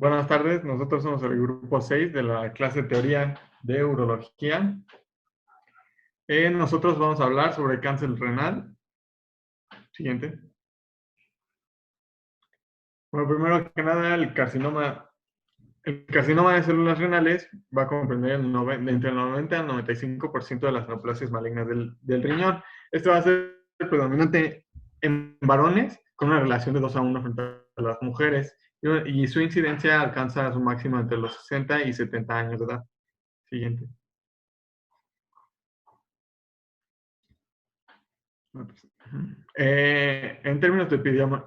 Buenas tardes, nosotros somos el grupo 6 de la clase Teoría de Urología. Nosotros vamos a hablar sobre cáncer renal. Siguiente. Bueno, primero que nada, el carcinoma de células renales va a comprender entre el 90 y el 95% de las neoplasias malignas del riñón. Esto va a ser predominante en varones, con una relación de 2 a 1 frente a las mujeres, y su incidencia alcanza su máximo entre los 60 y 70 años de edad. Siguiente. En términos de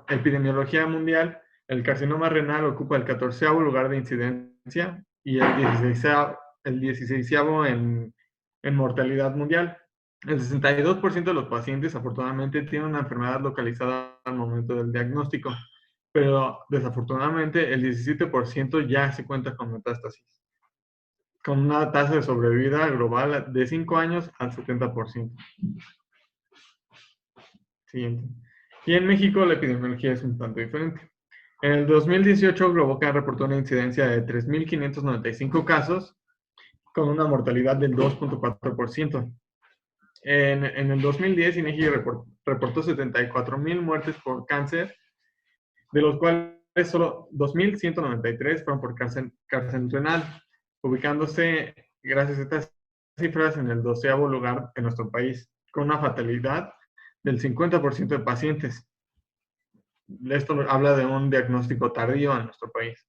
epidemiología mundial, el carcinoma renal ocupa el 14º lugar de incidencia y el 16º en mortalidad mundial. El 62% de los pacientes, afortunadamente, tienen una enfermedad localizada al momento del diagnóstico, pero desafortunadamente el 17% ya se cuenta con metástasis, con una tasa de sobrevida global de 5 años al 70%. Siguiente. Y en México la epidemiología es un tanto diferente. En el 2018, Globoca reportó una incidencia de 3.595 casos, con una mortalidad del 2.4%. En el 2010, INEGI reportó 74.000 muertes por cáncer, de los cuales solo 2.193 fueron por cáncer renal, ubicándose, gracias a estas cifras, en el 12º lugar en nuestro país, con una fatalidad del 50% de pacientes. Esto habla de un diagnóstico tardío en nuestro país.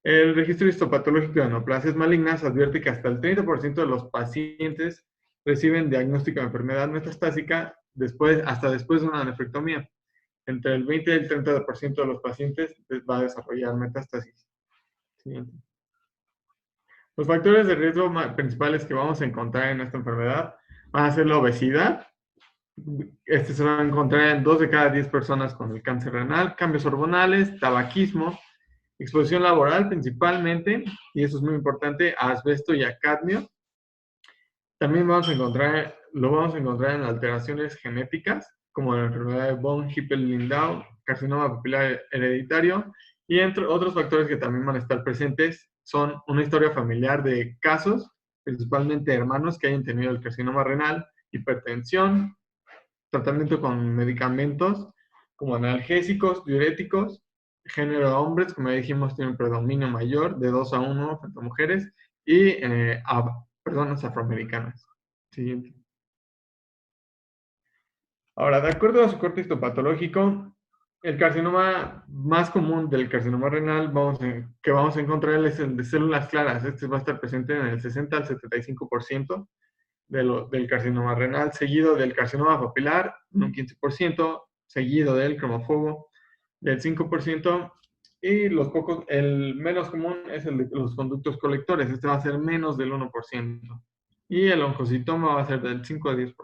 El registro histopatológico de neoplasias malignas advierte que hasta el 30% de los pacientes reciben diagnóstico de enfermedad metastásica hasta después de una nefrectomía. Entre el 20 y el 30% de los pacientes va a desarrollar metástasis. Siguiente. Los factores de riesgo principales que vamos a encontrar en esta enfermedad van a ser la obesidad. Se va a encontrar en 2 de cada 10 personas con el cáncer renal, cambios hormonales, tabaquismo, exposición laboral principalmente, y eso es muy importante, a asbesto y a cadmio. También lo vamos a encontrar en alteraciones genéticas, como la enfermedad de von Hippel-Lindau, carcinoma papilar hereditario, y entre otros factores que también van a estar presentes son una historia familiar de casos, principalmente hermanos que hayan tenido el carcinoma renal, hipertensión, tratamiento con medicamentos como analgésicos, diuréticos, género de hombres, como ya dijimos, tiene un predominio mayor de 2 a 1 frente a mujeres, y personas afroamericanas. Siguiente. Ahora, de acuerdo a su corte histopatológico, el carcinoma más común del carcinoma renal que vamos a encontrar es el de células claras. Este va a estar presente en el 60 al 75% del carcinoma renal, seguido del carcinoma papilar, un 15%, seguido del cromofobo, del 5%, y el menos común es el de los conductos colectores. Este va a ser menos del 1%. Y el oncocitoma va a ser del 5 a 10%.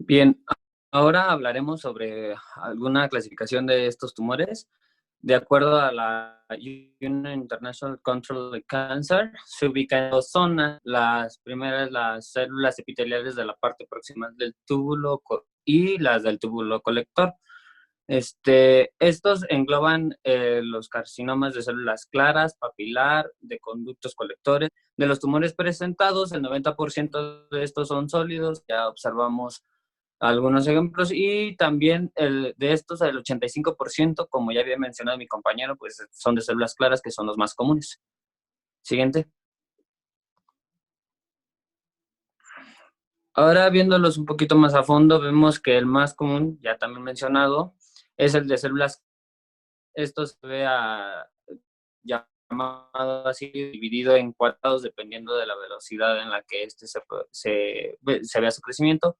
Bien, ahora hablaremos sobre alguna clasificación de estos tumores. De acuerdo a la Union International Control of Cancer, se ubican en 2 zonas. Las primeras, las células epiteliales de la parte proximal del túbulo y las del túbulo colector. Estos engloban los carcinomas de células claras, papilar, de conductos colectores. De los tumores presentados, el 90% de estos son sólidos. Ya observamos algunos ejemplos, y también de estos, el 85%, como ya había mencionado mi compañero, pues son de células claras, que son los más comunes. Siguiente. Ahora, viéndolos un poquito más a fondo, vemos que el más común, ya también mencionado, es el de células. Esto se ve llamado así, dividido en cuadrados, dependiendo de la velocidad en la que se vea su crecimiento.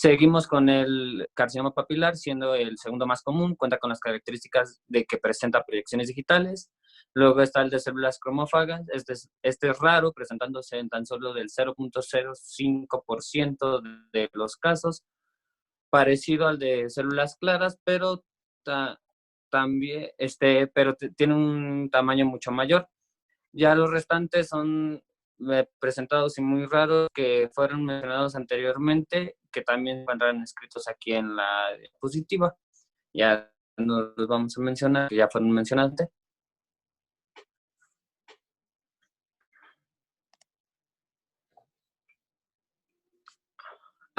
Seguimos con el carcinoma papilar, siendo el segundo más común. Cuenta con las características de que presenta proyecciones digitales. Luego está el de células cromófagas. Este es raro, presentándose en tan solo del 0.05% de los casos. Parecido al de células claras, pero también tiene un tamaño mucho mayor. Ya los restantes son presentados y muy raros que fueron mencionados anteriormente, que también encuentran escritos aquí en la diapositiva. Ya no los vamos a mencionar, que ya fueron mencionados.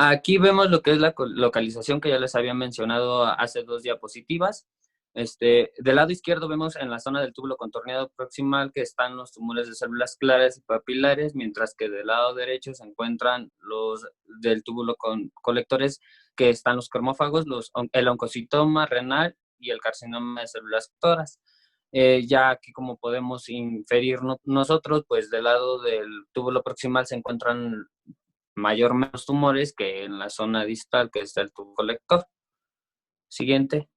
Aquí vemos lo que es la localización que ya les había mencionado hace 2 diapositivas. Del lado izquierdo vemos en la zona del túbulo contorneado proximal que están los tumores de células claras y papilares, mientras que del lado derecho se encuentran los del túbulo con colectores, que están los cromófagos, el oncocitoma renal y el carcinoma de células toras. Ya aquí, como podemos inferir nosotros, pues del lado del túbulo proximal se encuentran mayormente tumores que en la zona distal, que está el tubo colector. Siguiente.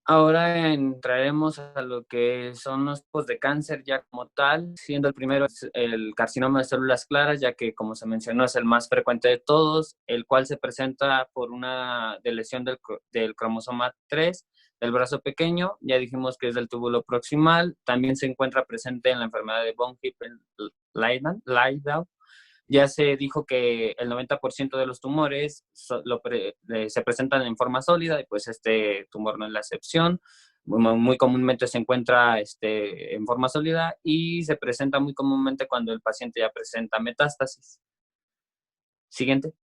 Ahora entraremos a lo que son los tipos de cáncer ya como tal, siendo el primero el carcinoma de células claras, ya que como se mencionó es el más frecuente de todos, el cual se presenta por una lesión del cromosoma 3 del brazo pequeño, ya dijimos que es del túbulo proximal, también se encuentra presente en la enfermedad de von Hippel-Lindau. Ya se dijo que el 90% de los tumores se presentan en forma sólida y pues este tumor no es la excepción. Muy comúnmente se encuentra en forma sólida y se presenta muy comúnmente cuando el paciente ya presenta metástasis. Siguiente.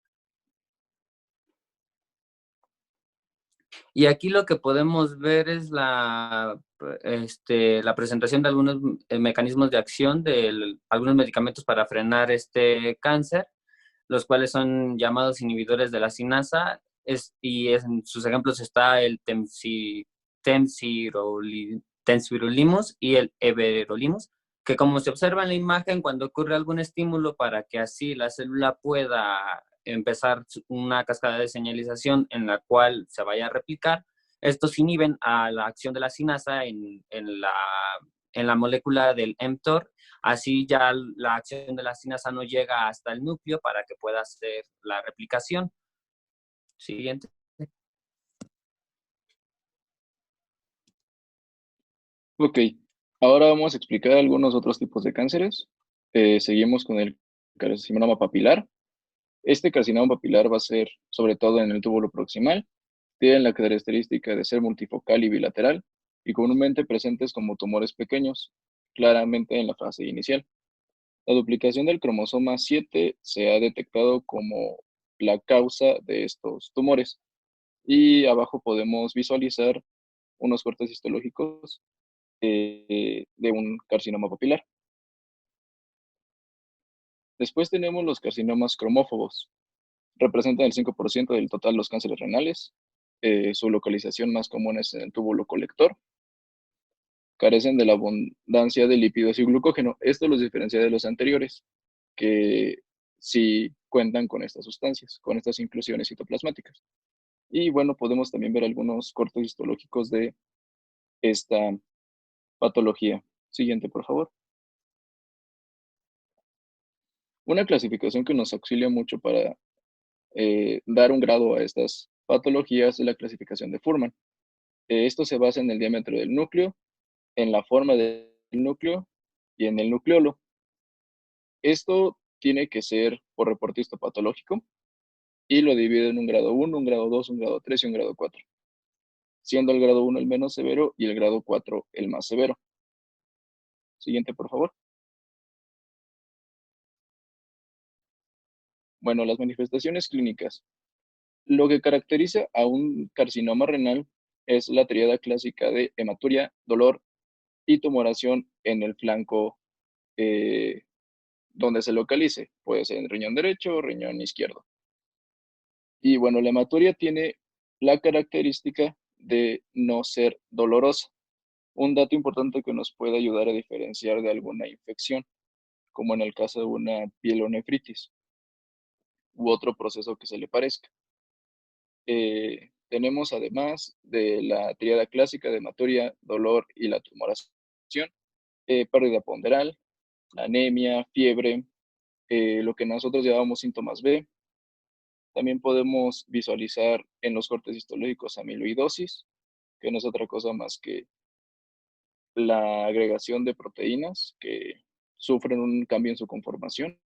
Y aquí lo que podemos ver es la presentación de algunos mecanismos de acción de algunos medicamentos para frenar este cáncer, los cuales son llamados inhibidores de la sinasa, en sus ejemplos está el temsirolimus y el everolimus, que como se observa en la imagen, cuando ocurre algún estímulo para que así la célula pueda empezar una cascada de señalización en la cual se vaya a replicar, estos inhiben a la acción de la sinasa en la molécula del mTOR. Así ya la acción de la sinasa no llega hasta el núcleo para que pueda hacer la replicación. Siguiente. Ok, ahora vamos a explicar algunos otros tipos de cánceres. Seguimos con el carcinoma papilar. Este carcinoma papilar va a ser sobre todo en el túbulo proximal. Tiene la característica de ser multifocal y bilateral y comúnmente presentes como tumores pequeños, claramente en la fase inicial. La duplicación del cromosoma 7 se ha detectado como la causa de estos tumores. Y abajo podemos visualizar unos cortes histológicos de un carcinoma papilar. Después tenemos los carcinomas cromófobos. Representan el 5% del total de los cánceres renales. Su localización más común es en el túbulo colector. Carecen de la abundancia de lípidos y glucógeno. Esto los diferencia de los anteriores, que sí cuentan con estas sustancias, con estas inclusiones citoplasmáticas. Y bueno, podemos también ver algunos cortes histológicos de esta patología. Siguiente, por favor. Una clasificación que nos auxilia mucho para dar un grado a estas patologías es la clasificación de Fuhrman. Esto se basa en el diámetro del núcleo, en la forma del núcleo y en el nucleolo. Esto tiene que ser por reporte histopatológico y lo divide en un grado 1, un grado 2, un grado 3 y un grado 4, siendo el grado 1 el menos severo y el grado 4 el más severo. Siguiente, por favor. Bueno, las manifestaciones clínicas. Lo que caracteriza a un carcinoma renal es la tríada clásica de hematuria, dolor y tumoración en el flanco donde se localice. Puede ser en riñón derecho o riñón izquierdo. Y bueno, la hematuria tiene la característica de no ser dolorosa. Un dato importante que nos puede ayudar a diferenciar de alguna infección, como en el caso de una pielonefritis u otro proceso que se le parezca. Tenemos además de la tríada clásica de hematuria, dolor y la tumoración, pérdida ponderal, anemia, fiebre, lo que nosotros llamamos síntomas B. También podemos visualizar en los cortes histológicos amiloidosis, que no es otra cosa más que la agregación de proteínas que sufren un cambio en su conformación,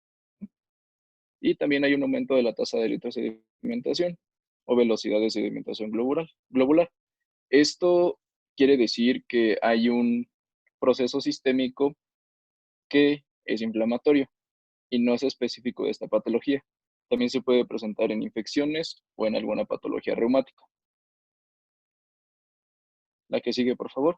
y también hay un aumento de la tasa de eritrosedimentación o velocidad de sedimentación globular. Esto quiere decir que hay un proceso sistémico que es inflamatorio y no es específico de esta patología. También se puede presentar en infecciones o en alguna patología reumática. La que sigue, por favor.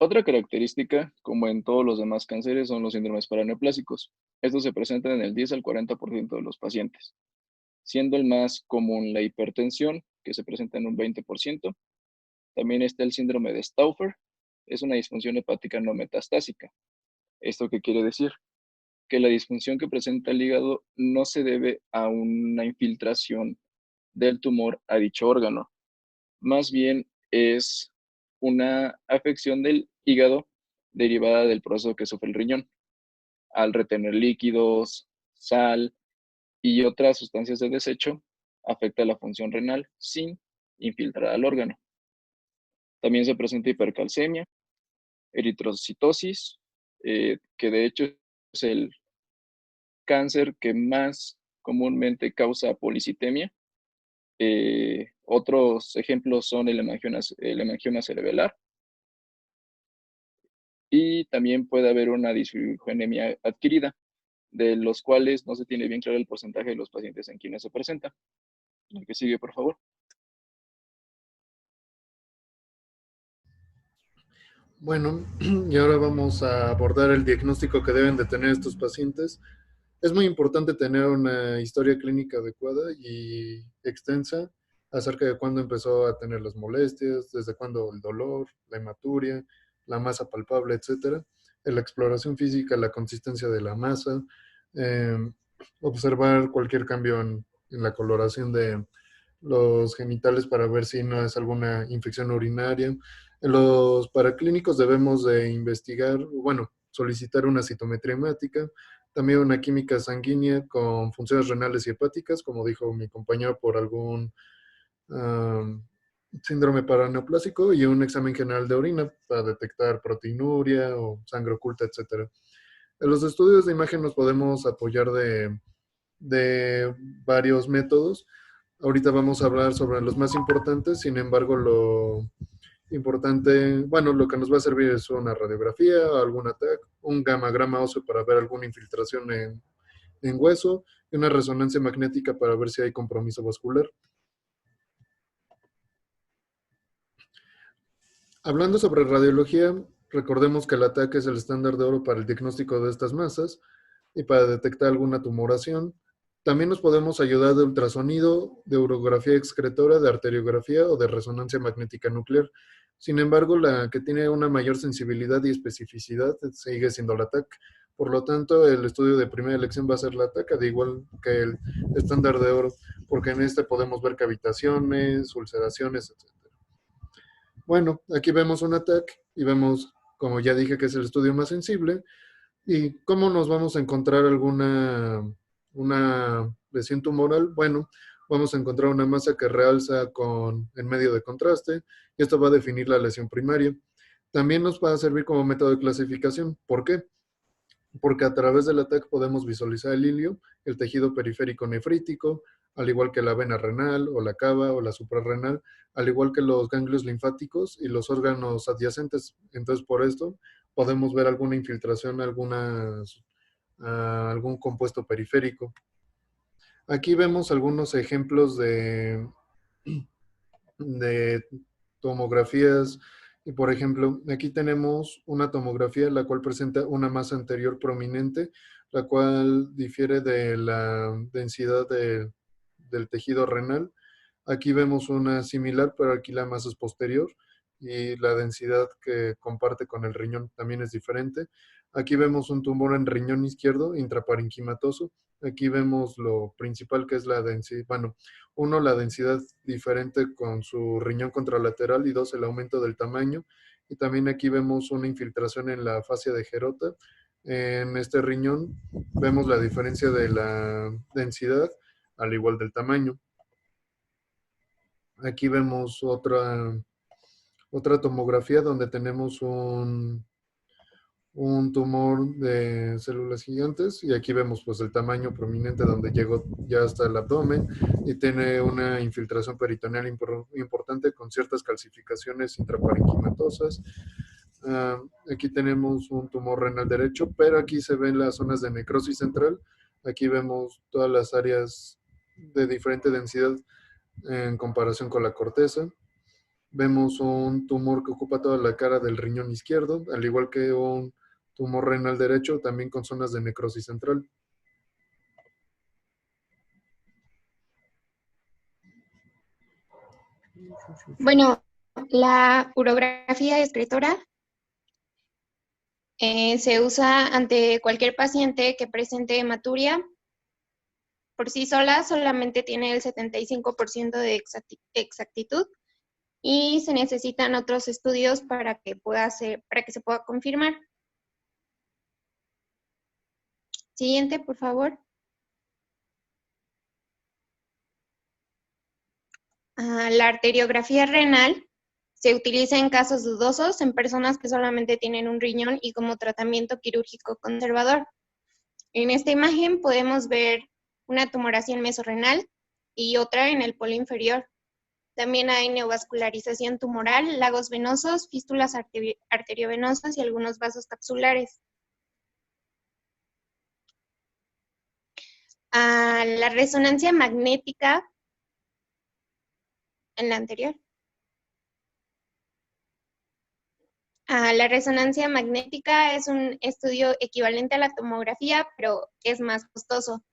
Otra característica, como en todos los demás cánceres, son los síndromes paraneoplásicos. Estos se presentan en el 10 al 40% de los pacientes, siendo el más común la hipertensión, que se presenta en un 20%. También está el síndrome de Stauffer, es una disfunción hepática no metastásica. ¿Esto qué quiere decir? Que la disfunción que presenta el hígado no se debe a una infiltración del tumor a dicho órgano, más bien es una afección del hígado derivada del proceso que sufre el riñón, al retener líquidos, sal y otras sustancias de desecho, afecta la función renal sin infiltrar al órgano. También se presenta hipercalcemia, eritrocitosis, que de hecho es el cáncer que más comúnmente causa policitemia. Otros ejemplos son el hemangioma cerebelar, y también puede haber una disfuncionemia adquirida, de los cuales no se tiene bien claro el porcentaje de los pacientes en quienes se presenta. El que sigue, por favor. Bueno, y ahora vamos a abordar el diagnóstico que deben de tener estos pacientes. Es muy importante tener una historia clínica adecuada y extensa acerca de cuándo empezó a tener las molestias, desde cuándo el dolor, la hematuria, la masa palpable, etcétera. En la exploración física, la consistencia de la masa, eh, observar cualquier cambio en la coloración de los genitales para ver si no es alguna infección urinaria. En los paraclínicos debemos de investigar, bueno, solicitar una citometría hemática, también una química sanguínea con funciones renales y hepáticas, como dijo mi compañero, por algún um, síndrome paraneoplásico, y un examen general de orina para detectar proteinuria o sangre oculta, etc. En los estudios de imagen nos podemos apoyar de varios métodos. Ahorita vamos a hablar sobre los más importantes, sin embargo, lo importante, bueno, lo que nos va a servir es una radiografía, algún TAC, un gamagrama óseo para ver alguna infiltración en hueso y una resonancia magnética para ver si hay compromiso vascular. Hablando sobre radiología, recordemos que el TAC es el estándar de oro para el diagnóstico de estas masas y para detectar alguna tumoración. También nos podemos ayudar de ultrasonido, de urografía excretora, de arteriografía o de resonancia magnética nuclear. Sin embargo, la que tiene una mayor sensibilidad y especificidad sigue siendo la TAC. Por lo tanto, el estudio de primera elección va a ser la TAC, al igual que el estándar de oro, porque en este podemos ver cavitaciones, ulceraciones, etc. Bueno, aquí vemos un TAC y vemos, como ya dije, que es el estudio más sensible. ¿Y cómo nos vamos a encontrar una lesión tumoral? Bueno, vamos a encontrar una masa que realza en medio de contraste, y esto va a definir la lesión primaria. También nos va a servir como método de clasificación. ¿Por qué? Porque a través del TAC podemos visualizar el hilio, el tejido periférico nefrítico, al igual que la vena renal o la cava o la suprarrenal, al igual que los ganglios linfáticos y los órganos adyacentes. Entonces, por esto podemos ver alguna infiltración, algún compuesto periférico. Aquí vemos algunos ejemplos de tomografías. Y por ejemplo, aquí tenemos una tomografía la cual presenta una masa anterior prominente, la cual difiere de la densidad del tejido renal. Aquí vemos una similar, pero aquí la masa es posterior y la densidad que comparte con el riñón también es diferente. Aquí vemos un tumor en riñón izquierdo, intraparenquimatoso. Aquí vemos lo principal, que es la densidad, bueno, uno, la densidad diferente con su riñón contralateral, y dos, el aumento del tamaño. Y también aquí vemos una infiltración en la fascia de Gerota. En este riñón vemos la diferencia de la densidad, al igual del tamaño. Aquí vemos otra tomografía donde tenemos un tumor de células gigantes y aquí vemos pues el tamaño prominente donde llegó ya hasta el abdomen y tiene una infiltración peritoneal importante con ciertas calcificaciones intraparenquimatosas. Aquí tenemos un tumor renal derecho, pero aquí se ven las zonas de necrosis central. Aquí vemos todas las áreas de diferente densidad en comparación con la corteza. Vemos un tumor que ocupa toda la cara del riñón izquierdo, al igual que un tumor renal derecho, también con zonas de necrosis central. Bueno, la urografía excretora se usa ante cualquier paciente que presente hematuria. Por sí sola solamente tiene el 75% de exactitud y se necesitan otros estudios para que se pueda confirmar. Siguiente, por favor. La arteriografía renal se utiliza en casos dudosos en personas que solamente tienen un riñón y como tratamiento quirúrgico conservador. En esta imagen podemos ver una tumoración mesorrenal y otra en el polo inferior. También hay neovascularización tumoral, lagos venosos, fístulas arteriovenosas y algunos vasos capsulares. La resonancia magnética, en la anterior. La resonancia magnética es un estudio equivalente a la tomografía, pero es más costoso.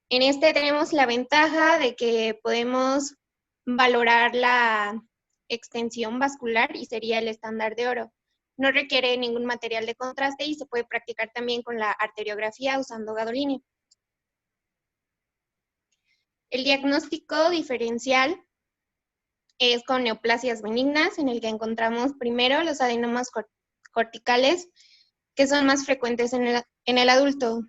En este tenemos la ventaja de que podemos valorar la extensión vascular y sería el estándar de oro. No requiere ningún material de contraste y se puede practicar también con la arteriografía usando gadolinio. El diagnóstico diferencial es con neoplasias benignas, en el que encontramos primero los adenomas corticales, que son más frecuentes en el adulto.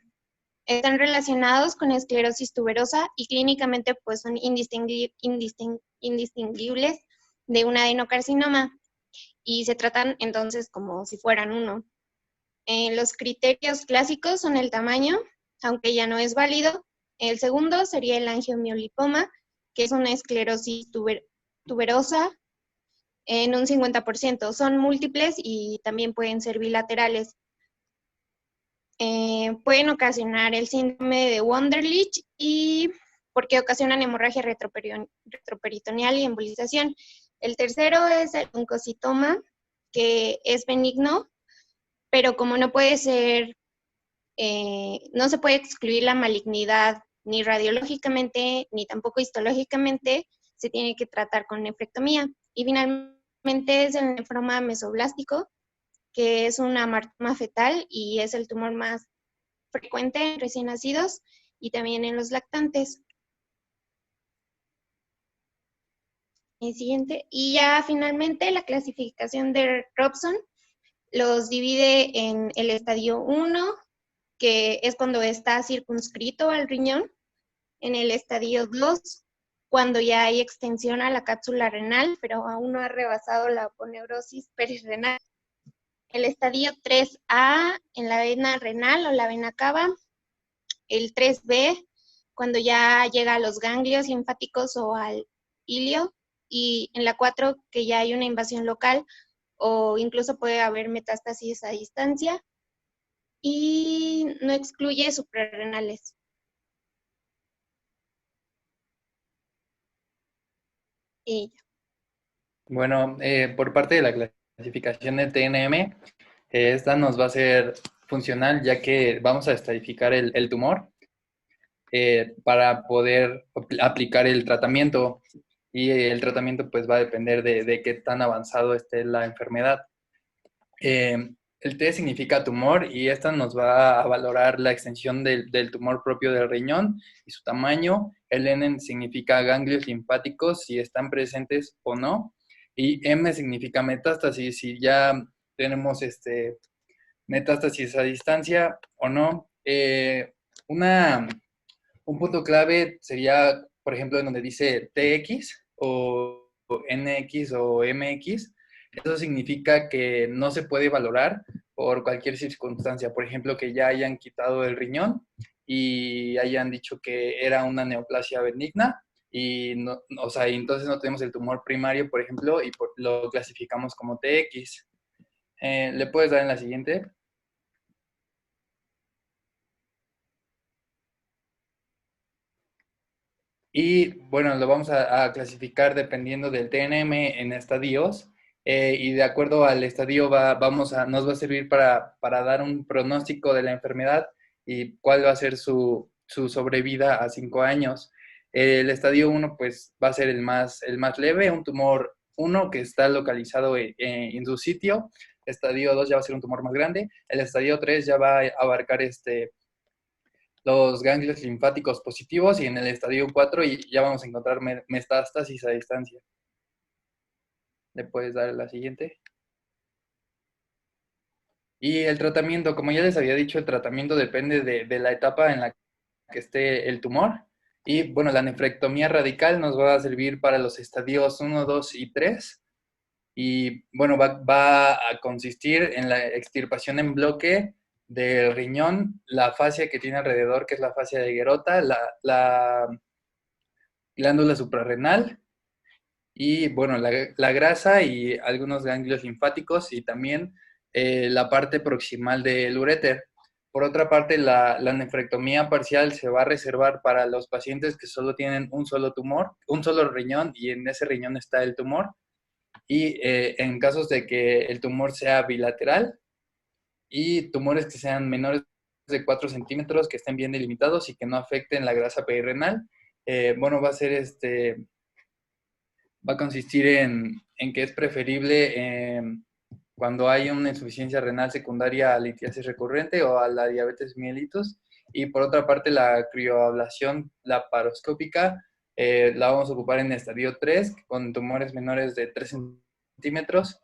Están relacionados con esclerosis tuberosa y clínicamente pues son indistinguibles de un adenocarcinoma y se tratan entonces como si fueran uno. Los criterios clásicos son el tamaño, aunque ya no es válido. El segundo sería el angiomiolipoma, que es una esclerosis tuberosa en un 50%. Son múltiples y también pueden ser bilaterales. Pueden ocasionar el síndrome de Wunderlich y porque ocasionan hemorragia retroperitoneal y embolización. El tercero es el oncocitoma, que es benigno, pero como no puede ser, no se puede excluir la malignidad ni radiológicamente ni tampoco histológicamente, se tiene que tratar con nefrectomía. Y finalmente es el nefroma mesoblástico, que es una amartoma fetal y es el tumor más frecuente en recién nacidos y también en los lactantes. El siguiente. Y ya finalmente la clasificación de Robson los divide en el estadio 1, que es cuando está circunscrito al riñón, en el estadio 2, cuando ya hay extensión a la cápsula renal, pero aún no ha rebasado la aponeurosis perirrenal. El estadio 3A en la vena renal o la vena cava. El 3B cuando ya llega a los ganglios linfáticos o al ilio. Y en la 4 que ya hay una invasión local o incluso puede haber metástasis a distancia. Y no excluye suprarrenales. Y ya. Bueno, por parte de la clasificación de TNM, esta nos va a ser funcional ya que vamos a estratificar el tumor para poder aplicar el tratamiento y el tratamiento pues va a depender de qué tan avanzado esté la enfermedad. El T significa tumor y esta nos va a valorar la extensión del tumor propio del riñón y su tamaño. El N significa ganglios linfáticos, si están presentes o no. Y M significa metástasis, si ya tenemos metástasis a distancia o no. Un punto clave sería, por ejemplo, en donde dice TX o NX o MX. Eso significa que no se puede valorar por cualquier circunstancia. Por ejemplo, que ya hayan quitado el riñón y hayan dicho que era una neoplasia benigna y no, o sea, y entonces no tenemos el tumor primario, por ejemplo, y lo clasificamos como TX. ¿Le puedes dar en la siguiente? Y bueno, lo vamos a clasificar dependiendo del TNM en estadios. Y de acuerdo al estadio nos va a servir para dar un pronóstico de la enfermedad y cuál va a ser su sobrevida a 5 años. El estadio 1 pues va a ser el más leve, un tumor 1 que está localizado en su sitio. Estadio 2 ya va a ser un tumor más grande. El estadio 3 ya va a abarcar los ganglios linfáticos positivos y en el estadio 4 ya vamos a encontrar metástasis a distancia. ¿Le puedes dar la siguiente? Y el tratamiento, como ya les había dicho, el tratamiento depende de la etapa en la que esté el tumor. Y bueno, la nefrectomía radical nos va a servir para los estadios 1, 2 y 3. Y bueno, va a consistir en la extirpación en bloque del riñón, la fascia que tiene alrededor, que es la fascia de Gerota, la glándula suprarrenal y, bueno, la grasa y algunos ganglios linfáticos y también la parte proximal del uréter. Por otra parte, la nefrectomía parcial se va a reservar para los pacientes que solo tienen un solo tumor, un solo riñón y en ese riñón está el tumor. Y en casos de que el tumor sea bilateral y tumores que sean menores de 4 centímetros, que estén bien delimitados y que no afecten la grasa perirenal, bueno, va a consistir en que es preferible cuando hay una insuficiencia renal secundaria a la litiasis recurrente o a la diabetes mellitus. Y por otra parte, la crioablación laparoscópica la vamos a ocupar en estadio 3 con tumores menores de 3 centímetros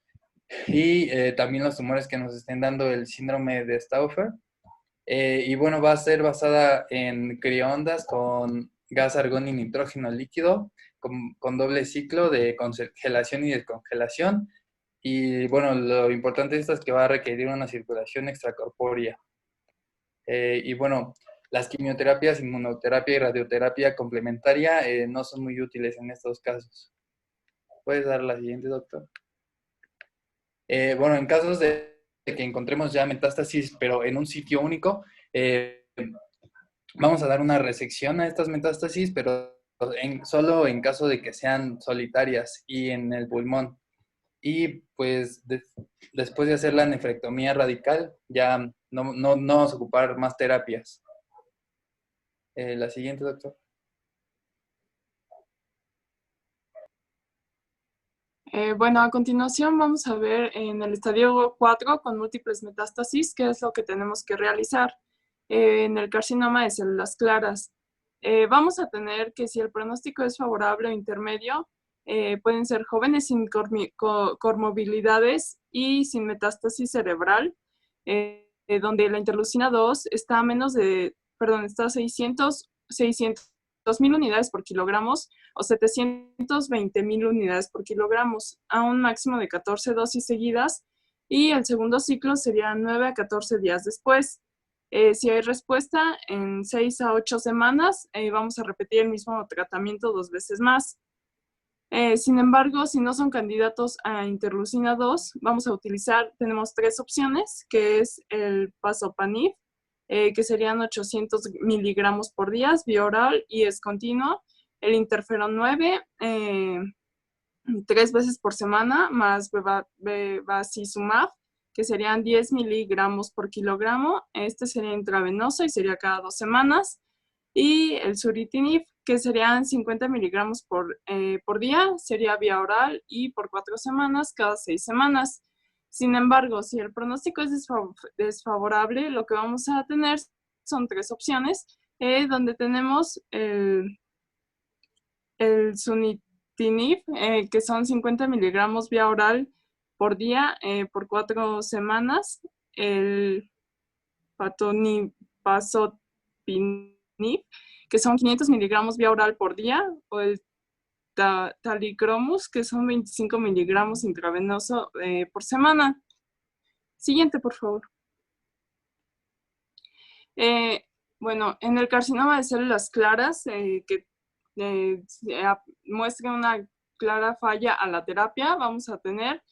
y también los tumores que nos estén dando el síndrome de Stauffer. Y bueno, va a ser basada en crioondas con gas argón y nitrógeno líquido, con doble ciclo de congelación y descongelación. Y bueno, lo importante de esto es que va a requerir una circulación extracorpórea. Y bueno, las quimioterapias, inmunoterapia y radioterapia complementaria no son muy útiles en estos casos. ¿Puedes dar la siguiente, doctor? Bueno, en casos de que encontremos ya metástasis, pero en un sitio único, vamos a dar una resección a estas metástasis, pero solo en caso de que sean solitarias y en el pulmón. Y pues después de hacer la nefrectomía radical, ya no vamos a ocupar más terapias. La siguiente, doctor. Bueno, a continuación vamos a ver en el estadio 4 con múltiples metástasis qué es lo que tenemos que realizar en el carcinoma de células claras. Vamos a tener que si el pronóstico es favorable o intermedio, pueden ser jóvenes sin comorbilidades y sin metástasis cerebral, donde la interleucina 2 está a está a 600.000 unidades por kilogramos o 720.000 unidades por kilogramos a un máximo de 14 dosis seguidas y el segundo ciclo sería 9 a 14 días después. Si hay respuesta en 6 a 8 semanas, vamos a repetir el mismo tratamiento 2 veces más. Sin embargo, si no son candidatos a interleucina 2, tenemos 3 opciones, que es el pazopanib, que serían 800 miligramos por día, vía oral y es continuo. El interferón 9, 3 veces por semana, más bevacizumab, que serían 10 miligramos por kilogramo. Este sería intravenoso y sería cada 2 semanas. Y el suritinib, que serían 50 miligramos por día, sería vía oral y por 4 semanas, cada 6 semanas. Sin embargo, si el pronóstico es desfavorable, lo que vamos a tener son 3 opciones, donde tenemos el sunitinib, que son 50 miligramos vía oral por día por 4 semanas, el pazopanib, que son 500 miligramos vía oral por día, o el talicromus, que son 25 miligramos intravenoso por semana. Siguiente, por favor. Bueno, en el carcinoma de células claras, que muestre una clara falla a la terapia, vamos a tener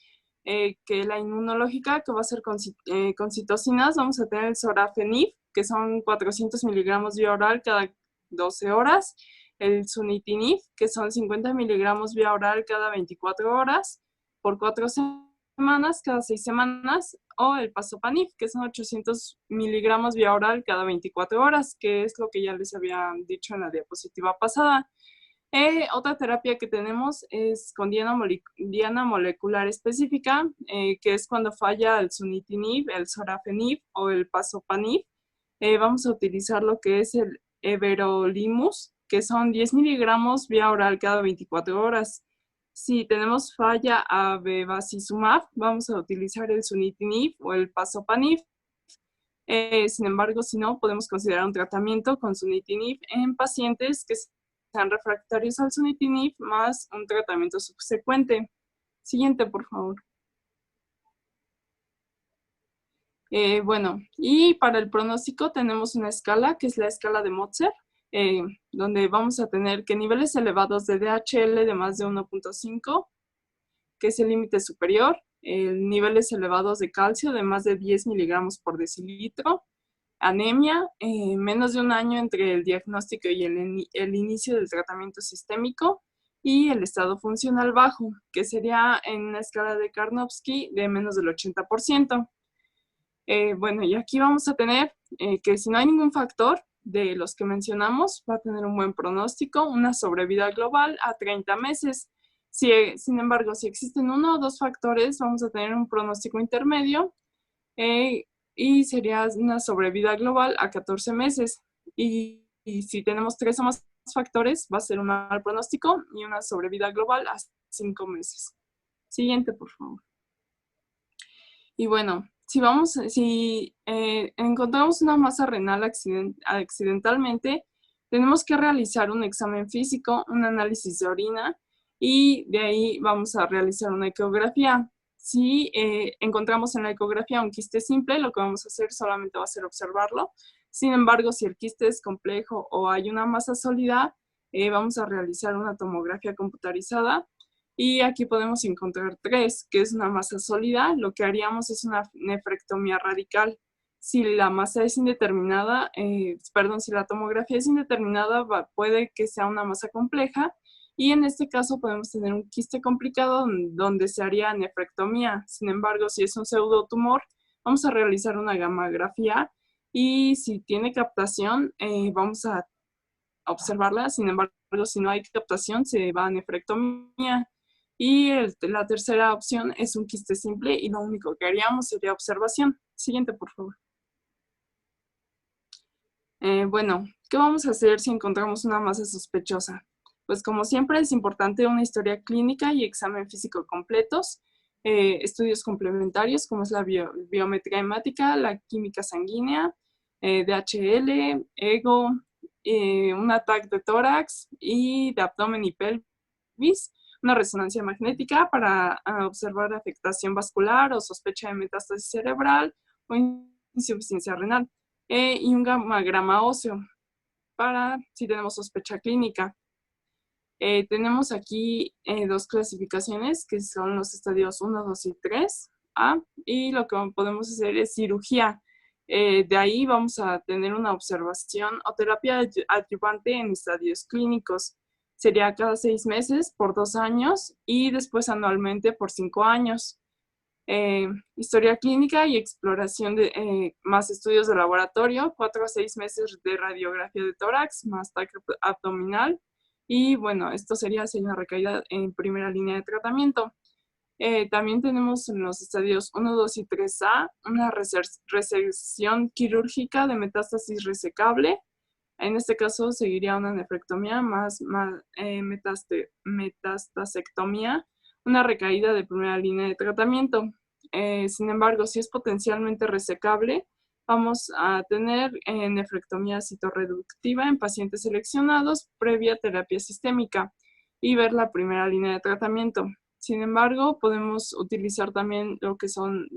que la inmunológica, que va a ser con citocinas, vamos a tener el sorafenib, que son 400 miligramos vía oral cada 12 horas, el sunitinib, que son 50 miligramos vía oral cada 24 horas, por 4 semanas, cada 6 semanas, o el pazopanib, que son 800 miligramos vía oral cada 24 horas, que es lo que ya les había dicho en la diapositiva pasada. Otra terapia que tenemos es con diana molecular específica, que es cuando falla el sunitinib, el sorafenib o el pazopanib. Vamos a utilizar lo que es el everolimus, que son 10 miligramos vía oral cada 24 horas. Si tenemos falla a bevacizumab, vamos a utilizar el sunitinib o el pazopanib. Sin embargo, si no, podemos considerar un tratamiento con sunitinib en pacientes que sean refractarios al sunitinib más un tratamiento subsecuente. Siguiente, por favor. Bueno, y para el pronóstico tenemos una escala, que es la escala de Motzer, donde vamos a tener que niveles elevados de DHL de más de 1.5, que es el límite superior, niveles elevados de calcio de más de 10 miligramos por decilitro, anemia, menos de un año entre el diagnóstico y el inicio del tratamiento sistémico, y el estado funcional bajo, que sería en una escala de Karnofsky de menos del 80%. Bueno, y aquí vamos a tener que si no hay ningún factor de los que mencionamos, va a tener un buen pronóstico, una sobrevida global a 30 meses. Sin embargo, si existen 1 o 2 factores, vamos a tener un pronóstico intermedio y sería una sobrevida global a 14 meses. Y si tenemos 3 o más factores, va a ser un mal pronóstico y una sobrevida global a 5 meses. Siguiente, por favor. Y bueno, si encontramos una masa renal accidentalmente, tenemos que realizar un examen físico, un análisis de orina, y de ahí vamos a realizar una ecografía. Si encontramos en la ecografía un quiste simple, lo que vamos a hacer solamente va a ser observarlo. Sin embargo, si el quiste es complejo o hay una masa sólida, vamos a realizar una tomografía computarizada. Y aquí podemos encontrar 3, que es una masa sólida. Lo que haríamos es una nefrectomía radical. Si la masa es indeterminada, si la tomografía es indeterminada, puede que sea una masa compleja. Y en este caso podemos tener un quiste complicado donde se haría nefrectomía. Sin embargo, si es un pseudotumor, vamos a realizar una gammagrafía. Y si tiene captación, vamos a observarla. Sin embargo, si no hay captación, se va a nefrectomía. Y la tercera opción es un quiste simple y lo único que haríamos sería observación. Siguiente, por favor. Bueno, ¿qué vamos a hacer si encontramos una masa sospechosa? Pues como siempre es importante una historia clínica y examen físico completos, estudios complementarios como es la biometría hemática, la química sanguínea, DHL, EGO, un ataque de tórax y de abdomen y pelvis, una resonancia magnética para observar afectación vascular o sospecha de metástasis cerebral o insuficiencia renal, y un gammagrama óseo para si tenemos sospecha clínica. Tenemos aquí 2 clasificaciones que son los estadios 1, 2 y 3A, y lo que podemos hacer es cirugía. De ahí vamos a tener una observación o terapia adyuvante en estadios clínicos. Sería cada 6 meses por 2 años y después anualmente por 5 años. Historia clínica y exploración más estudios de laboratorio, 4 a 6 meses de radiografía de tórax, más TAC abdominal. Y bueno, esto sería una recaída en primera línea de tratamiento. También tenemos en los estadios 1, 2 y 3A una resección quirúrgica de metástasis resecable. En este caso seguiría una nefrectomía más metastasectomía, una recaída de primera línea de tratamiento. Sin embargo, si es potencialmente resecable, vamos a tener nefrectomía citorreductiva en pacientes seleccionados previa terapia sistémica. y ver la primera línea de tratamiento. Sin embargo, podemos utilizar también lo que son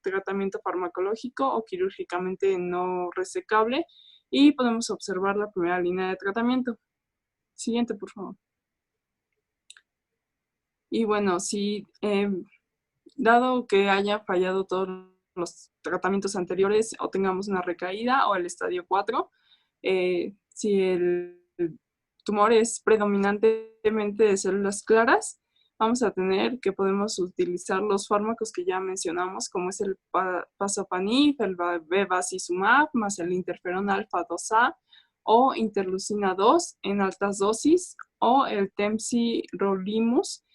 tratamiento farmacológico o quirúrgicamente no resecable y podemos observar la primera línea de tratamiento. Siguiente, por favor. Y bueno, si dado que haya fallado todos los tratamientos anteriores o tengamos una recaída o el estadio 4, si el tumor es predominantemente de células claras, vamos a tener que podemos utilizar los fármacos que ya mencionamos, como es el pazopanib, el bevacizumab, más el interferón alfa 2A o interleucina 2 en altas dosis, o el temsirolimus,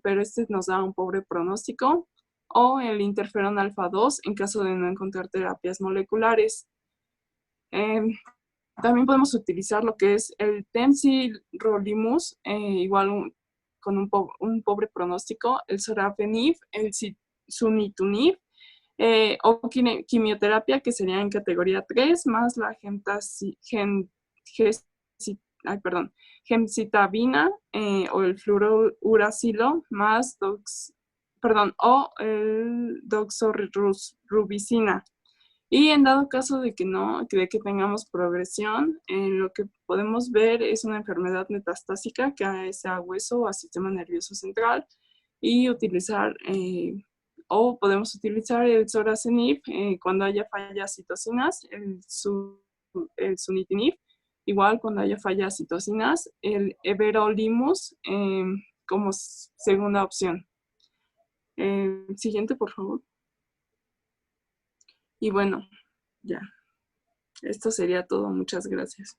pero este nos da un pobre pronóstico, o el interferón alfa 2 en caso de no encontrar terapias moleculares. También podemos utilizar lo que es el temsirolimus, igual con un pobre pronóstico, el sorafenib, el sunitinib, o quimioterapia, que sería en categoría 3, más la gemcitabina o el fluorouracilo, más o el doxorubicina. Y en dado caso de que tengamos progresión, lo que podemos ver es una enfermedad metastásica que sea a hueso o a sistema nervioso central, y podemos utilizar el sorafenib cuando haya fallas citocinas, el sunitinib, igual cuando haya fallas citocinas, el everolimus como segunda opción. Siguiente, por favor. Y bueno, ya. Esto sería todo. Muchas gracias.